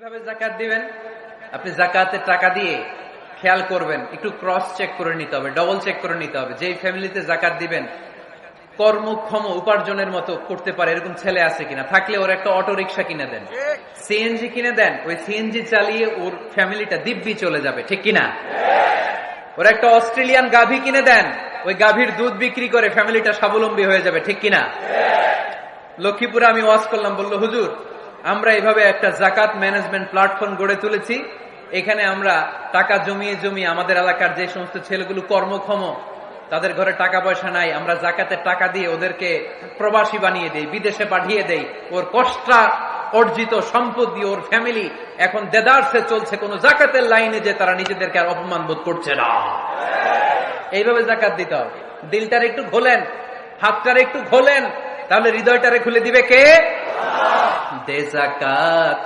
কিভাবে জাকাত দিবেন? আপনি জাকাতের টাকা দিয়ে খেয়াল করবেন, একটু ক্রস চেক করে নিতে হবে, ডবল চেক করে নিতে হবে। যেই ফ্যামিলিতে জাকাত দিবেন কর্মক্ষম উপার্জনের মতো করতে পারে এরকম ছেলে আছে কিনা, থাকলে ওর একটা অটো রিক্সা কিনে দেন, সিএনজি কিনে দেন। ওই সিএনজি চালিয়ে ওর ফ্যামিলিটা দিব্যি চলে যাবে, ঠিক কিনা? ওর একটা অস্ট্রেলিয়ান গাভী কিনে দেন, ওই গাভীর দুধ বিক্রি করে ফ্যামিলিটা স্বাবলম্বী হয়ে যাবে, ঠিক কিনা? লক্ষ্মীপুরে আমি ওয়াজ করলাম, বললো হুজুর আমরা এইভাবে একটা জাকাত ম্যানেজমেন্ট প্ল্যাটফর্ম গড়ে তুলেছি, এখানে আমরা টাকা জমিয়ে জমিয়ে আমাদের এলাকার যে সমস্ত ছেলেগুলো কর্মক্ষম, তাদের ঘরে টাকা পয়সা নাই, আমরা জাকাতের টাকা দিয়ে ওদেরকে প্রবাসী বানিয়ে দেই, বিদেশে পাঠিয়ে দেই। ওর কষ্টা অর্জিত সম্পদ দিয়ে ওর ফ্যামিলি এখন দেদারসে চলছে, কোন জাকাতের লাইনে যে তারা নিজেদেরকে আর অপমান বোধ করছে না। এইভাবে জাকাত দিতে হবে। দিলটার একটু খোলেন, হাতটার একটু খোলেন, তাহলে হৃদয়টারে খুলে দিবে কে? দে জাকাত।